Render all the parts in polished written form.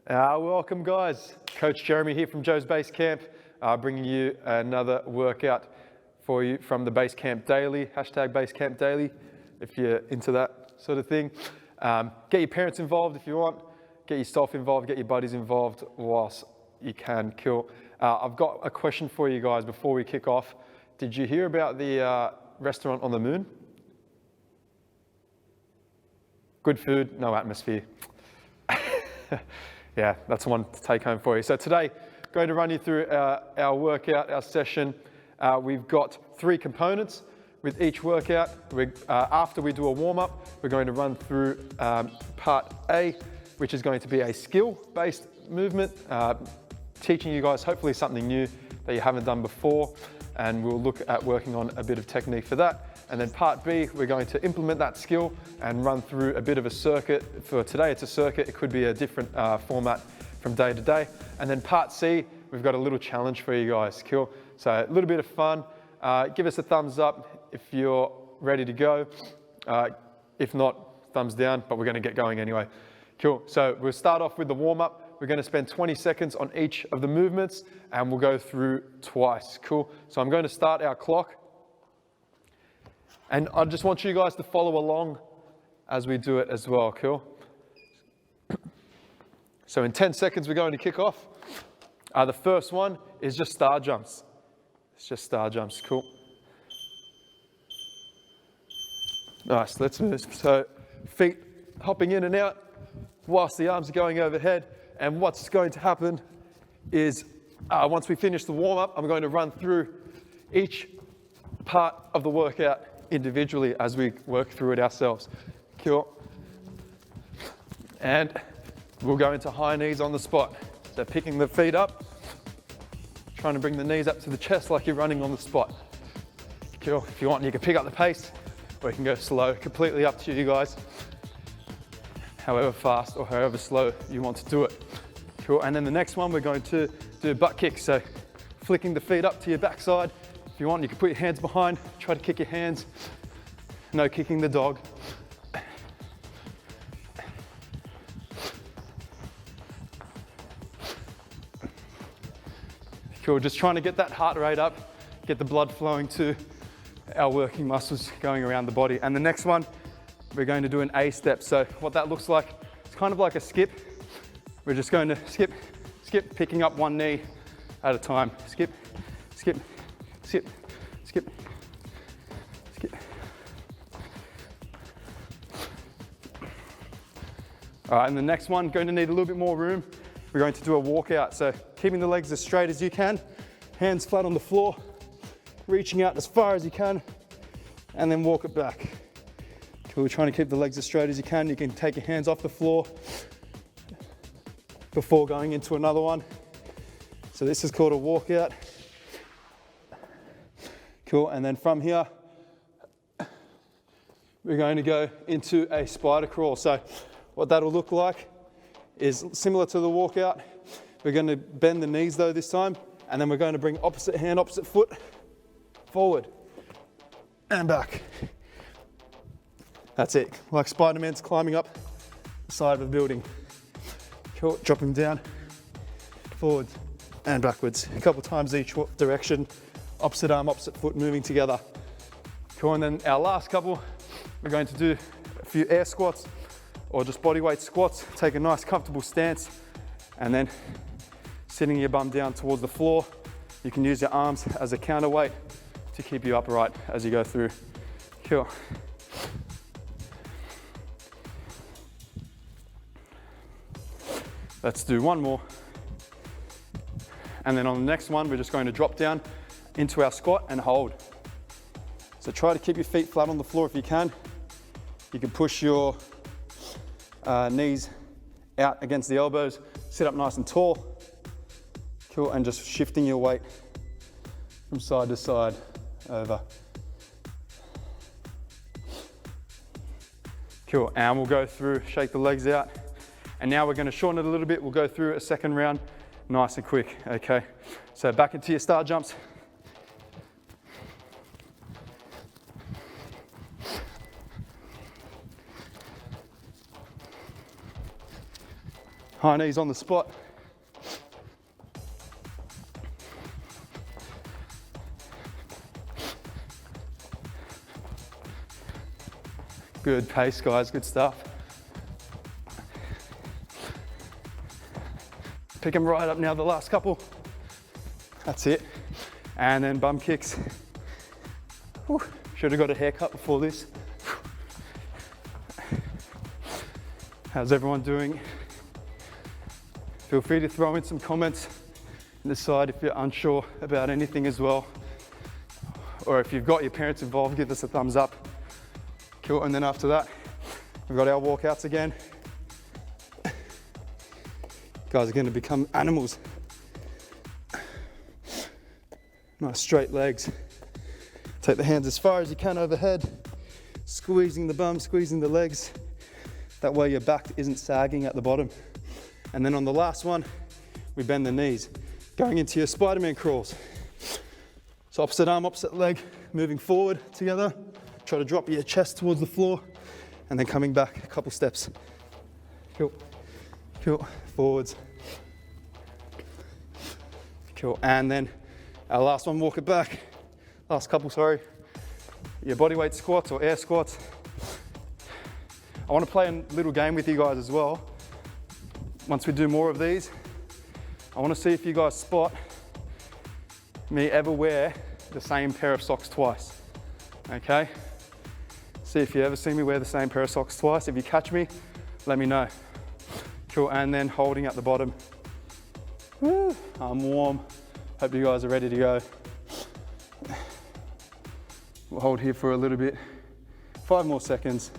Welcome guys, Coach Jeremy here from Joe's Basecamp, bringing you another workout for you from the Basecamp Daily, hashtag Basecamp Daily, if you're into that sort of thing. Get your parents involved if you want, get yourself involved, get your buddies involved whilst you can. Cool. I've got a question for you guys before we kick off. Did you hear about the restaurant on the moon? Good food, no atmosphere. Yeah, that's one to take home for you. So today, going to run you through our workout, our session. We've got 3 components with each workout. After we do a warm-up, we're going to run through part A, which is going to be a skill-based movement, teaching you guys hopefully something new that you haven't done before, and we'll look at working on a bit of technique for that. And then part B, we're going to implement that skill and run through a bit of a circuit. For today, it's a circuit. It could be a different format from day to day. And then part C, we've got a little challenge for you guys. Cool. So a little bit of fun. Give us a thumbs up if you're ready to go. If not, thumbs down, but we're going to get going anyway. Cool. So we'll start off with the warm-up. We're going to spend 20 seconds on each of the movements, and we'll go through twice. Cool. So I'm going to start our clock. And I just want you guys to follow along as we do it as well, cool? So in 10 seconds, we're going to kick off. The first one is just star jumps. It's just star jumps, cool. Nice, let's move. So feet hopping in and out whilst the arms are going overhead. And what's going to happen is once we finish the warm-up, I'm going to run through each part of the workout individually as we work through it ourselves. Cool. And we'll go into high knees on the spot. So picking the feet up, trying to bring the knees up to the chest like you're running on the spot. Cool. If you want, you can pick up the pace or you can go slow. Completely up to you guys. However fast or however slow you want to do it. Cool. And then the next one, we're going to do butt kicks. So flicking the feet up to your backside. If you want, you can put your hands behind, try to kick your hands. No kicking the dog. Cool, just trying to get that heart rate up, get the blood flowing to our working muscles going around the body. And the next one, we're going to do an A step. So what that looks like, it's kind of like a skip. We're just going to skip, picking up one knee at a time. Skip, skip, skip, skip, skip. All right, and the next one, going to need a little bit more room. We're going to do a walkout. So keeping the legs as straight as you can, hands flat on the floor, reaching out as far as you can, and then walk it back. Cool, we're trying to keep the legs as straight as you can. You can take your hands off the floor before going into another one. So this is called a walkout. Cool, and then from here, we're going to go into a spider crawl. So what that'll look like is similar to the walkout. We're going to bend the knees though this time, and then we're going to bring opposite hand, opposite foot forward and back. That's it, like Spider-Man's climbing up the side of a building. Cool, dropping down, forwards and backwards. A couple times each direction. Opposite arm, opposite foot moving together. Cool, and then our last couple, we're going to do a few air squats or just bodyweight squats. Take a nice comfortable stance and then sitting your bum down towards the floor. You can use your arms as a counterweight to keep you upright as you go through. Cool. Let's do one more. And then on the next one, we're just going to drop down into our squat and hold. So try to keep your feet flat on the floor if you can. You can push your knees out against the elbows, sit up nice and tall. Cool, and just shifting your weight from side to side over. Cool, and we'll go through, shake the legs out. And now we're going to shorten it a little bit. We'll go through a second round, nice and quick, okay? So back into your star jumps. High knees on the spot. Good pace, guys, good stuff. Pick them right up now, the last couple. That's it. And then bum kicks. Whew. Should have got a haircut before this. How's everyone doing? Feel free to throw in some comments and decide if you're unsure about anything as well. Or if you've got your parents involved, give us a thumbs up. Cool, and then after that, we've got our walkouts again. Guys are gonna become animals. Nice straight legs. Take the hands as far as you can overhead, squeezing the bum, squeezing the legs. That way your back isn't sagging at the bottom. And then on the last one, we bend the knees, going into your Spider-Man crawls. So opposite arm, opposite leg, moving forward together. Try to drop your chest towards the floor, and then coming back a couple steps. Cool, cool, forwards. Cool, and then our last one, walk it back. Last couple, sorry. Your bodyweight squats or air squats. I want to play a little game with you guys as well. Once we do more of these, I want to see if you guys spot me ever wear the same pair of socks twice, okay? See if you ever see me wear the same pair of socks twice. If you catch me, let me know. Cool, and then holding at the bottom. Woo, I'm warm. Hope you guys are ready to go. We'll hold here for a little bit. 5 more seconds.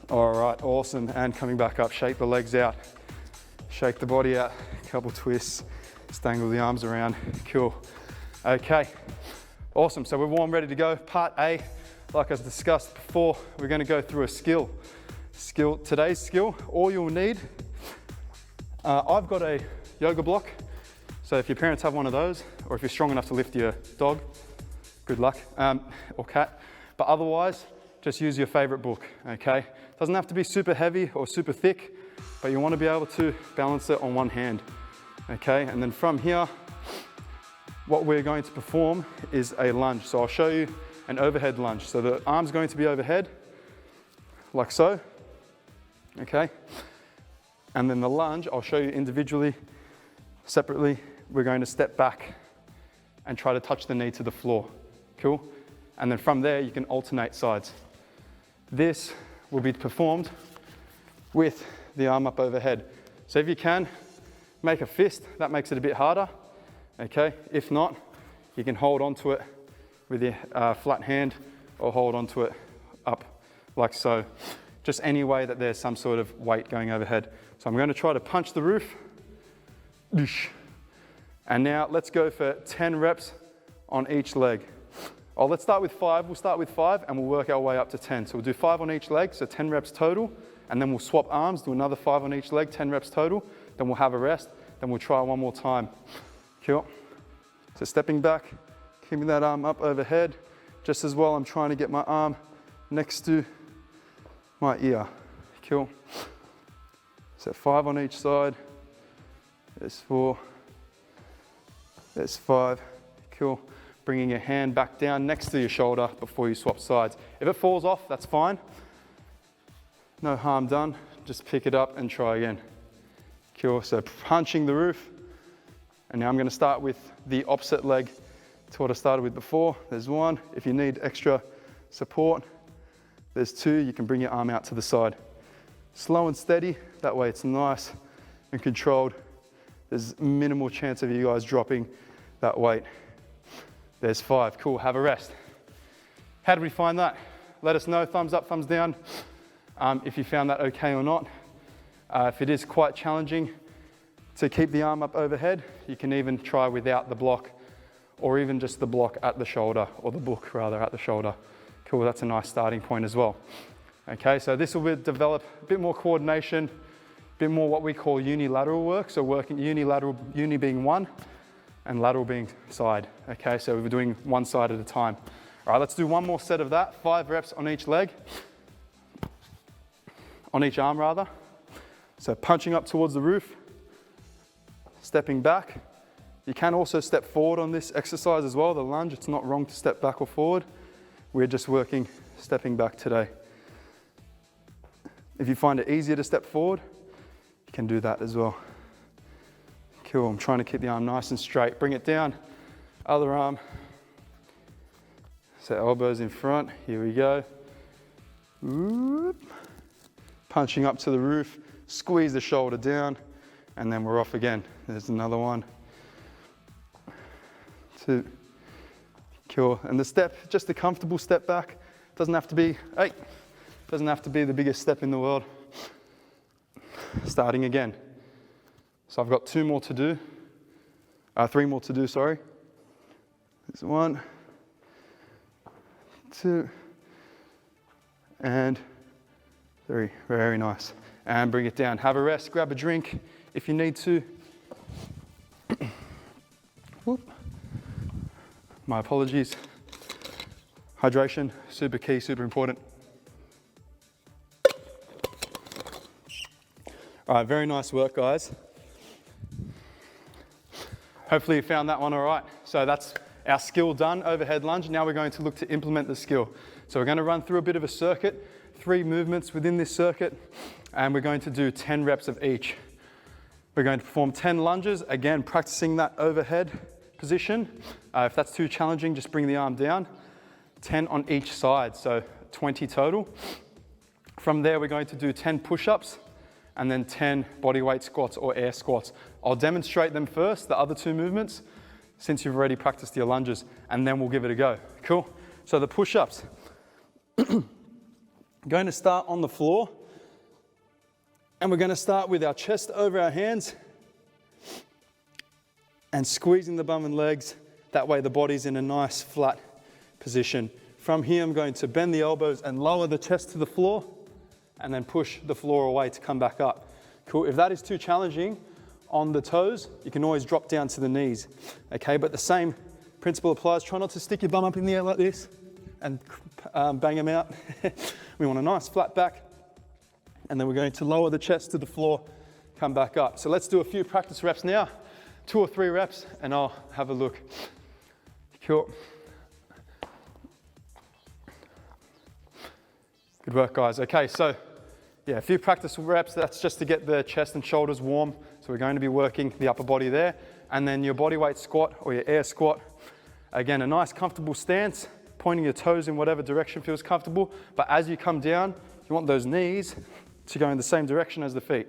All right, awesome. And coming back up, shake the legs out. Shake the body out, couple twists, stangle the arms around. Cool. Okay, awesome. So we're warm, ready to go. Part A, like I discussed before, we're gonna go through a skill. Today's skill, all you'll need, I've got a yoga block. So if your parents have one of those, or if you're strong enough to lift your dog, good luck, or cat. But otherwise, just use your favorite book, okay? Doesn't have to be super heavy or super thick, but you want to be able to balance it on one hand, okay? And then from here, what we're going to perform is a lunge. So I'll show you an overhead lunge. So the arm's going to be overhead, like so, okay? And then the lunge, I'll show you individually, separately. We're going to step back and try to touch the knee to the floor, cool? And then from there, you can alternate sides. This will be performed with the arm up overhead. So if you can, make a fist. That makes it a bit harder, okay? If not, you can hold onto it with your flat hand or hold onto it up like so. Just any way that there's some sort of weight going overhead. So I'm going to try to punch the roof. And now let's go for 10 reps on each leg. Oh, let's start with 5. We'll start with 5 and we'll work our way up to 10. So we'll do 5 on each leg, so 10 reps total. And then we'll swap arms, do another 5 on each leg, 10 reps total. Then we'll have a rest. Then we'll try one more time. Cool. So stepping back, keeping that arm up overhead. Just as well, I'm trying to get my arm next to my ear. Cool. So 5 on each side. There's 4. There's 5. Cool. Bringing your hand back down next to your shoulder before you swap sides. If it falls off, that's fine. No harm done. Just pick it up and try again. Cool. So punching the roof. And now I'm going to start with the opposite leg to what I started with before. There's 1. If you need extra support, there's 2. You can bring your arm out to the side. Slow and steady. That way it's nice and controlled. There's minimal chance of you guys dropping that weight. There's 5. Cool. Have a rest. How did we find that? Let us know. Thumbs up, thumbs down. If you found that okay or not. If it is quite challenging to keep the arm up overhead, you can even try without the block, or even just the block at the shoulder, or the book rather at the shoulder. Cool. That's a nice starting point as well. Okay, so this will develop a bit more coordination, a bit more what we call unilateral work. So working unilateral, uni being one, and lateral being side. Okay, so we're doing one side at a time. All right, let's do one more set of that. 5 reps on each leg. on each arm rather. So punching up towards the roof, stepping back. You can also step forward on this exercise as well, the lunge. It's not wrong to step back or forward. We're just working stepping back today. If you find it easier to step forward, you can do that as well. Cool, I'm trying to keep the arm nice and straight. Bring it down, other arm. So elbows in front, here we go. Whoop. Punching up to the roof, squeeze the shoulder down, and then we're off again. There's another one. 2. Cool, and the step, just a comfortable step back. Doesn't have to be, doesn't have to be the biggest step in the world. Starting again. So I've got 2 more to do. 3 more to do, sorry. There's 1, 2, and 3. Very nice. And bring it down. Have a rest, grab a drink if you need to. Whoop. My apologies. Hydration, super key, super important. All right, very nice work, guys. Hopefully you found that one all right. So that's our skill done, overhead lunge. Now we're going to look to implement the skill. So we're going to run through a bit of a circuit, 3 movements within this circuit, and we're going to do 10 reps of each. We're going to perform 10 lunges, again, practicing that overhead position. If that's too challenging, just bring the arm down. 10 on each side, so 20 total. From there, we're going to do 10 push-ups and then 10 bodyweight squats or air squats. I'll demonstrate them first, the other 2 movements, since you've already practiced your lunges, and then we'll give it a go. Cool? So the push-ups. Going to start on the floor, and we're going to start with our chest over our hands and squeezing the bum and legs. That way the body's in a nice flat position. From here, I'm going to bend the elbows and lower the chest to the floor and then push the floor away to come back up. Cool. If that is too challenging on the toes, you can always drop down to the knees. Okay, but the same principle applies. Try not to stick your bum up in the air like this and bang them out. We want a nice flat back. And then we're going to lower the chest to the floor, come back up. So let's do a few practice reps now. 2 or 3 reps, and I'll have a look. Cool. Good work, guys. Okay, so yeah, a few practice reps. That's just to get the chest and shoulders warm. So we're going to be working the upper body there. And then your bodyweight squat or your air squat. Again, a nice comfortable stance, pointing your toes in whatever direction feels comfortable. But as you come down, you want those knees to go in the same direction as the feet.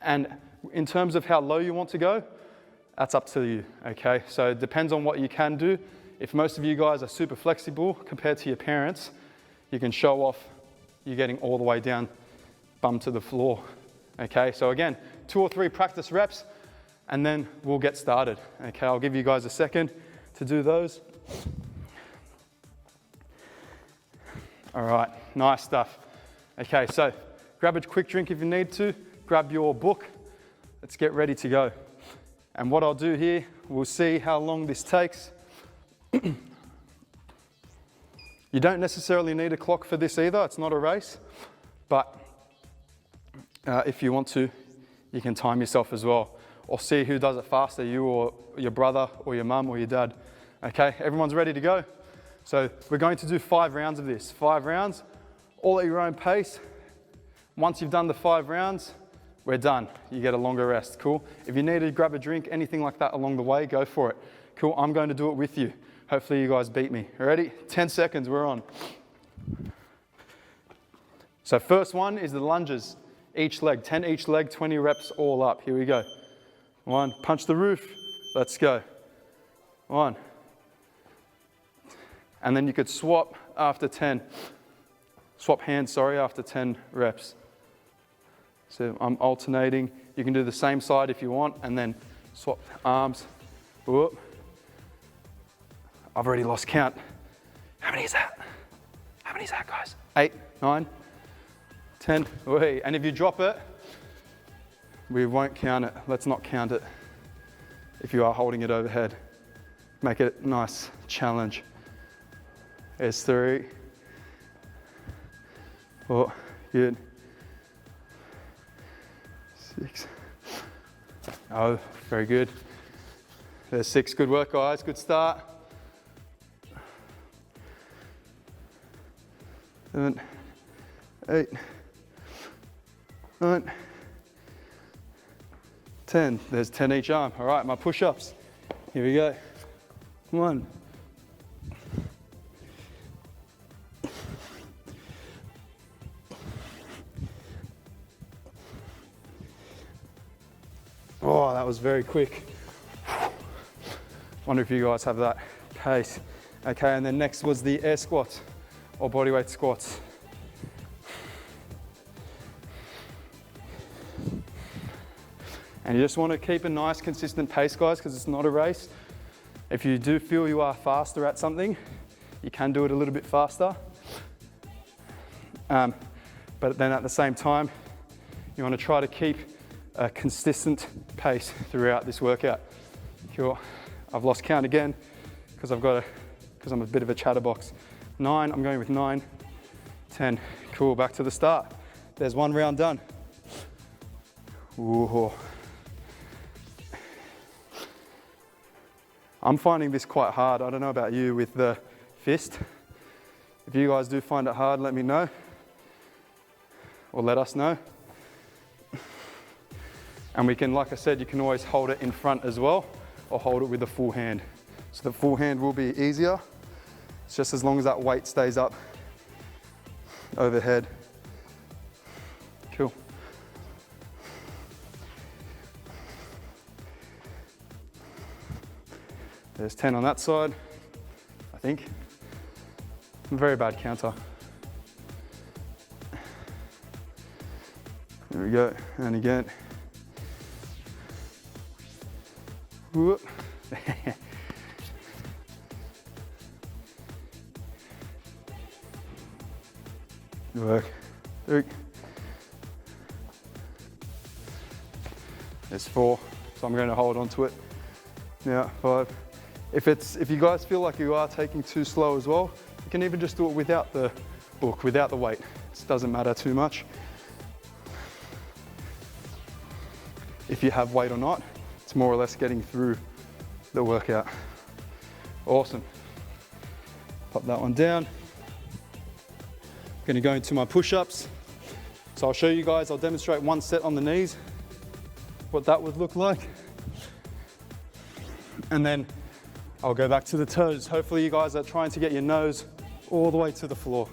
And in terms of how low you want to go, that's up to you, okay? So it depends on what you can do. If most of you guys are super flexible compared to your parents, you can show off you're getting all the way down, bum to the floor, okay? So again, 2 or 3 practice reps, and then we'll get started, okay? I'll give you guys a second to do those. All right, nice stuff. Okay, so grab a quick drink if you need to, grab your book, let's get ready to go. And what I'll do here, we'll see how long this takes. You don't necessarily need a clock for this either, it's not a race, but if you want to, you can time yourself as well, or see who does it faster, you or your brother or your mum or your dad. Okay, everyone's ready to go? So we're going to do 5 rounds of this, 5 rounds, all at your own pace. Once you've done the 5 rounds, we're done. You get a longer rest, cool? If you need to grab a drink, anything like that along the way, go for it. Cool, I'm going to do it with you. Hopefully you guys beat me. Ready? 10 seconds, we're on. So first one is the lunges. Each leg, 10 each leg, 20 reps all up. Here we go. 1, punch the roof. Let's go. 1. And then you could swap after 10. Swap hands, sorry, after 10 reps. So I'm alternating. You can do the same side if you want, and then swap arms. Whoop. I've already lost count. How many is that? How many is that, guys? 8, 9, 10. Wait. And if you drop it, we won't count it. Let's not count it if you are holding it overhead. Make it a nice challenge. There's 3. 4, good. 6. Oh, very good. There's 6, good work guys, good start. 7, 8, 9, 10. There's 10 each arm. All right, my push-ups. Here we go. 1. 'Oh, that was very quick. Wonder if you guys have that pace. Okay, and then next was the air squats or bodyweight squats. And you just want to keep a nice consistent pace, guys, because it's not a race. If you do feel you are faster at something, you can do it a little bit faster. But then at the same time, you want to try to keep a consistent pace throughout this workout. Cool. I've lost count again because I'm a bit of a chatterbox. 9, I'm going with 9, 10. Cool, back to the start. There's 1 round done. Ooh. I'm finding this quite hard. I don't know about you with the fist. If you guys do find it hard, let me know or let us know. And we can, like I said, you can always hold it in front as well or hold it with a full hand. So the full hand will be easier. It's just as long as that weight stays up overhead. Cool. There's 10 on that side, I think. Very bad counter. There we go, and again. Whoop. Good work. 3. There's 4, so I'm going to hold on to it. Now 5. If you guys feel like you are taking too slow as well, you can even just do it without the book, without the weight. It doesn't matter too much. If you have weight or not, it's more or less getting through the workout. Awesome. Pop that one down. I'm gonna go into my push-ups. So I'll show you guys, I'll demonstrate 1 set on the knees, what that would look like. And then I'll go back to the toes. Hopefully you guys are trying to get your nose all the way to the floor.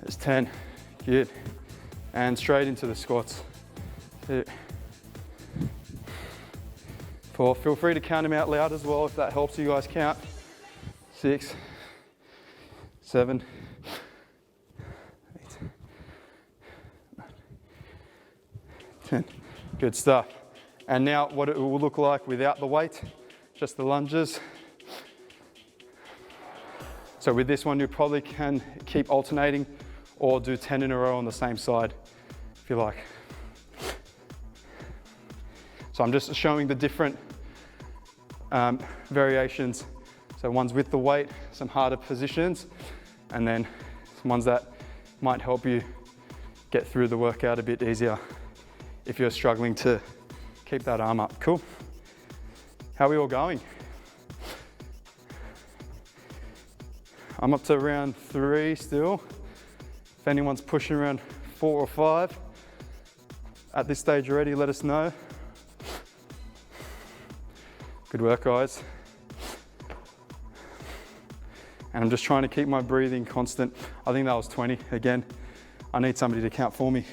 There's 10, good. And straight into the squats. 2, 4, feel free to count them out loud as well if that helps you guys count. 6, 7, 8, 9, 10. Good stuff. And now what it will look like without the weight, just the lunges. So with this one, you probably can keep alternating or do 10 in a row on the same side, if you like. So I'm just showing the different variations. So ones with the weight, some harder positions, and then some ones that might help you get through the workout a bit easier if you're struggling to keep that arm up. Cool. How are we all going? I'm up to round 3 still. If anyone's pushing around 4 or 5 at this stage already, let us know. Good work, guys. And I'm just trying to keep my breathing constant. I think that was 20. Again, I need somebody to count for me.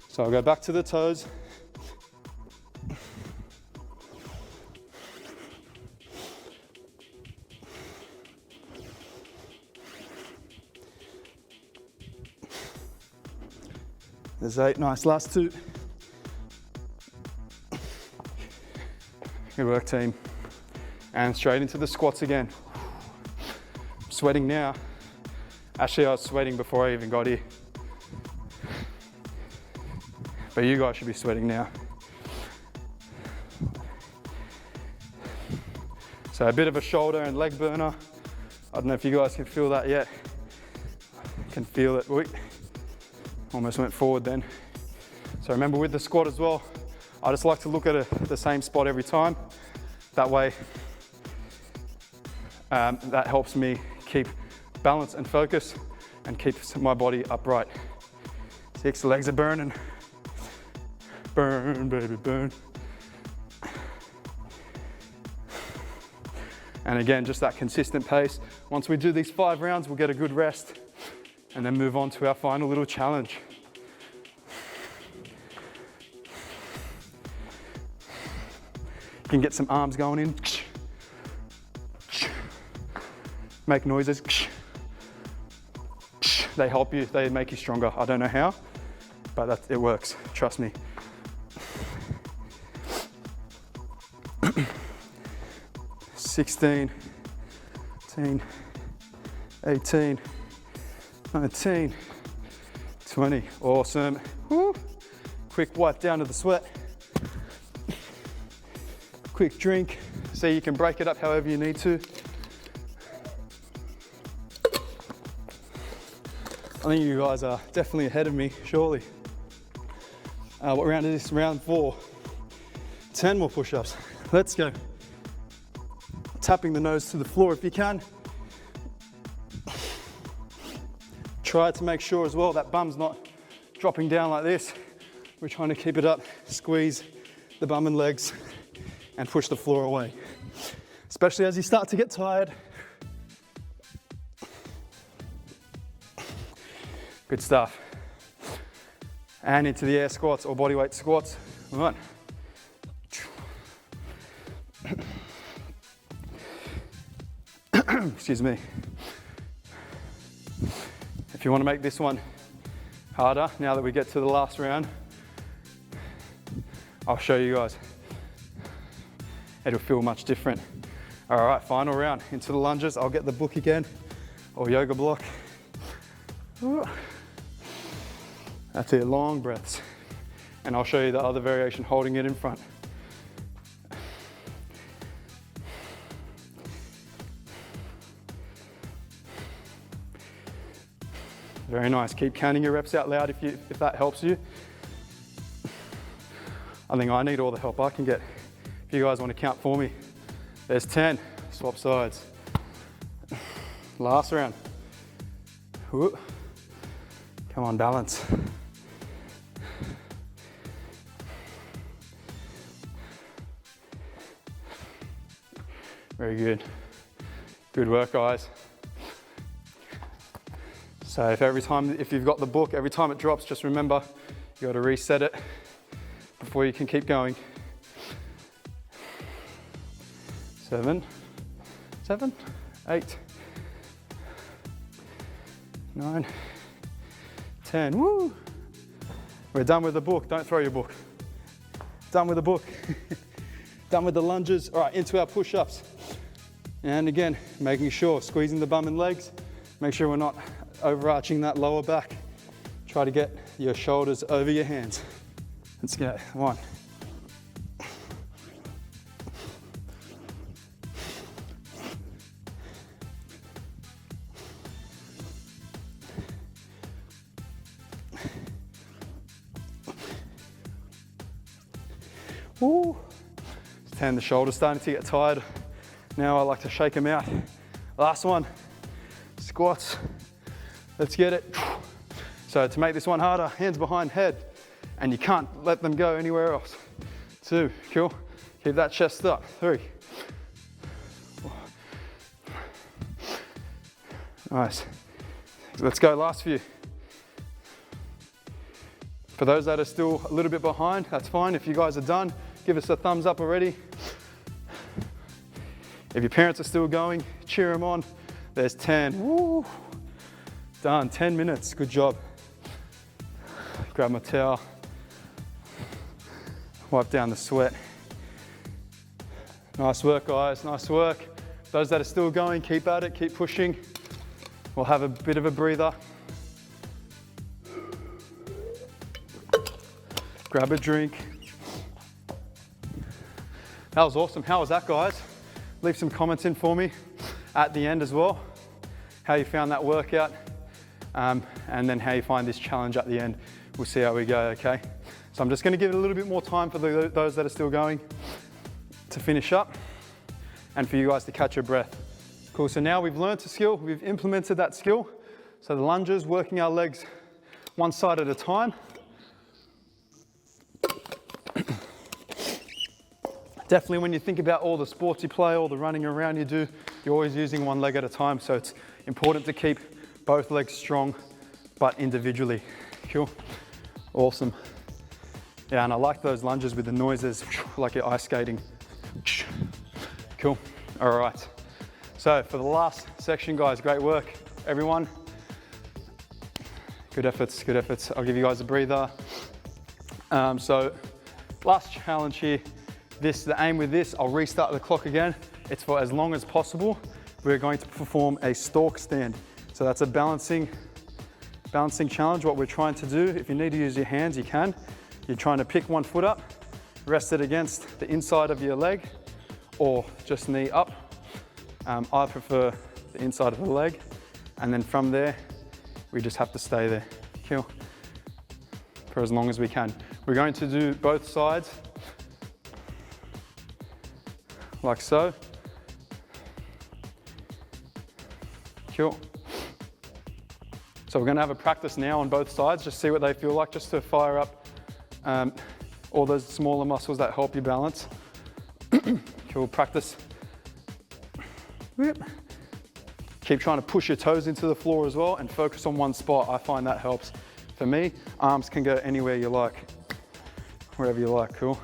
So I'll go back to the toes. There's 8, nice, last 2. Good work, team. And straight into the squats again. I'm sweating now. Actually, I was sweating before I even got here. But you guys should be sweating now. So So a bit of a shoulder and leg burner. I don't know if you guys can feel that yet. I can feel it. Wait. Almost went forward then. So remember with the squat as well, I just like to look at the same spot every time. That way, that helps me keep balance and focus and keeps my body upright. 6, legs are burning. Burn, baby, burn. And again, just that consistent pace. Once we do these 5 rounds, we'll get a good rest and then move on to our final little challenge. You can get some arms going in. Make noises. They help you, they make you stronger. I don't know how, but it works, trust me. (16, 17, 18, 19, 20. Awesome. Woo. Quick wipe down to the sweat. Quick drink. So you can break it up however you need to. I think you guys are definitely ahead of me, surely. What round is this? Round 4. 10 more push-ups. Let's go. Tapping the nose to the floor if you can. Try to make sure as well that bum's not dropping down like this. We're trying to keep it up, squeeze the bum and legs and push the floor away. Especially as you start to get tired. Good stuff. And into the air squats or bodyweight squats. All right. Excuse me. If you want to make this one harder, now that we get to the last round, I'll show you guys. It'll feel much different. All right, final round, into the lunges. I'll get the book again, or yoga block. That's it, long breaths. And I'll show you the other variation, holding it in front. Very nice. Keep counting your reps out loud if that helps you. I think I need all the help I can get. If you guys want to count for me, there's 10. Swap sides. Last round. Whoop. Come on, balance. Very good. Good work, guys. So if you've got the book, every time it drops, just remember, you got to reset it before you can keep going. 7, 8, 9, 10. Woo! We're done with the book. Don't throw your book. Done with the book. Done with the lunges. All right, into our push-ups. And again, making sure, squeezing the bum and legs. Make sure we're not overarching that lower back. Try to get your shoulders over your hands. Let's go. 1. Woo. 10, the shoulders starting to get tired. Now I like to shake them out. Last one, squats. Let's get it. So to make this one harder, hands behind head, and you can't let them go anywhere else. 2, cool. Keep that chest up. 3. Nice. Let's go, last few. For those that are still a little bit behind, that's fine. If you guys are done, give us a thumbs up already. If your parents are still going, cheer them on. There's 10. Woo. Done, 10 minutes, good job. Grab my towel. Wipe down the sweat. Nice work, guys, nice work. Those that are still going, keep at it, keep pushing. We'll have a bit of a breather. Grab a drink. That was awesome. How was that, guys? leave some comments in for me at the end as well, how you found that workout, and then how you find this challenge at the end. We'll see how we go, okay? So I'm just gonna give it a little bit more time for those that are still going to finish up and for you guys to catch your breath. Cool, so now we've learned a skill, we've implemented that skill. So the lunges, working our legs one side at a time. Definitely when you think about all the sports you play, all the running around you do, you're always using one leg at a time. So it's important to keep both legs strong, but individually. Cool, awesome. Yeah, and I like those lunges with the noises, like you're ice skating. Cool, all right. So for the last section, guys, great work, everyone. Good efforts, good efforts. I'll give you guys a breather. So last challenge here. The aim with this, I'll restart the clock again. It's for as long as possible. We're going to perform a stalk stand. So that's a balancing challenge. What we're trying to do, if you need to use your hands, you can. You're trying to pick one foot up, rest it against the inside of your leg, or just knee up. I prefer the inside of the leg. And then from there, we just have to stay there, cool, for as long as we can. We're going to do both sides, like so. Cool. So we're gonna have a practice now on both sides, just see what they feel like, just to fire up all those smaller muscles that help you balance. Cool, practice. Keep trying to push your toes into the floor as well and focus on one spot. I find that helps. For me, arms can go anywhere you like, wherever you like, cool.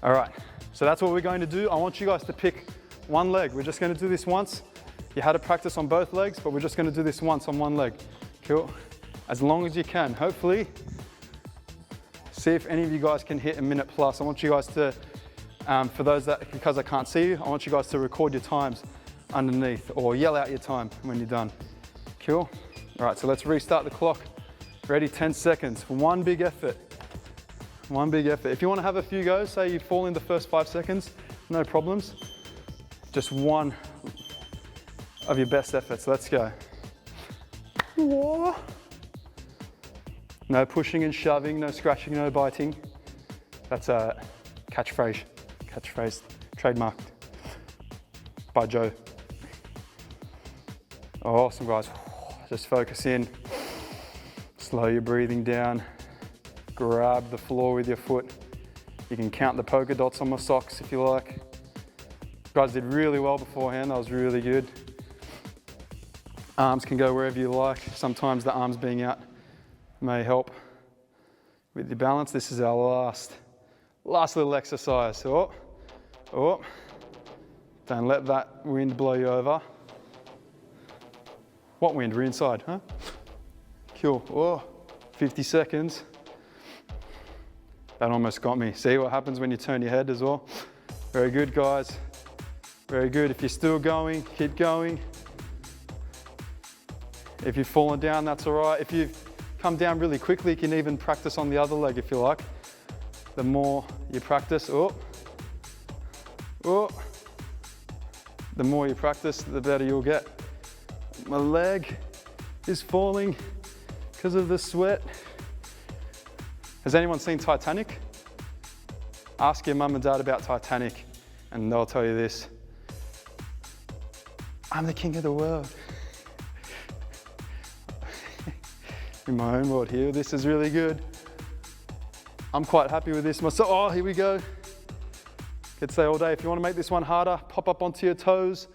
All right, so that's what we're going to do. I want you guys to pick one leg. We're just gonna do this once. You had to practice on both legs, but we're just gonna do this once on one leg. Cool, as long as you can. Hopefully, see if any of you guys can hit a minute plus. I want you guys to, for those that, because I can't see you, I want you guys to record your times underneath or yell out your time when you're done. Cool, all right, so let's restart the clock. Ready, 10 seconds for one big effort. One big effort. If you want to have a few goes, say you fall in the first 5 seconds, no problems. Just one of your best efforts. Let's go. No pushing and shoving, no scratching, no biting. That's a catchphrase trademarked by Joe. Awesome, guys. Just focus in. Slow your breathing down. Grab the floor with your foot. You can count the polka dots on my socks if you like. You guys did really well beforehand, that was really good. Arms can go wherever you like. Sometimes the arms being out may help with your balance. This is our last little exercise. Oh. Don't let that wind blow you over. What wind? We're inside, huh? Cool. Oh, 50 seconds. That almost got me. See what happens when you turn your head as well? Very good, guys. Very good. If you're still going, keep going. If you've fallen down, that's all right. If you've come down really quickly, you can even practice on the other leg if you like. The more you practice, the more you practice, the better you'll get. My leg is falling because of the sweat. Has anyone seen Titanic? Ask your mum and dad about Titanic and they'll tell you this. I'm the king of the world. In my own world here, this is really good. I'm quite happy with this myself. Oh, here we go. Could say all day, if you want to make this one harder, pop up onto your toes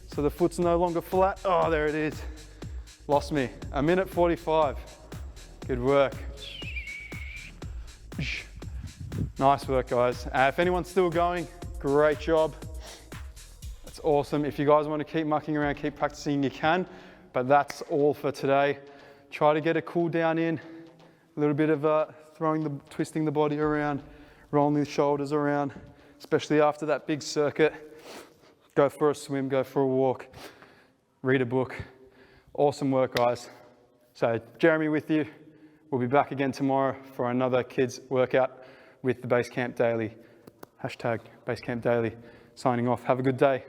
so the foot's no longer flat. Oh, there it is. Lost me. 1 minute 45. Good work. Nice work, guys. If anyone's still going, great job. That's awesome. If you guys want to keep mucking around, keep practicing, you can. But that's all for today. Try to get a cool down in. A little bit of twisting the body around, rolling the shoulders around, especially after that big circuit. Go for a swim, go for a walk, read a book. Awesome work, guys. So Jeremy with you. We'll be back again tomorrow for another kids workout with the Basecamp Daily. #Basecamp Daily. signing off. Have a good day.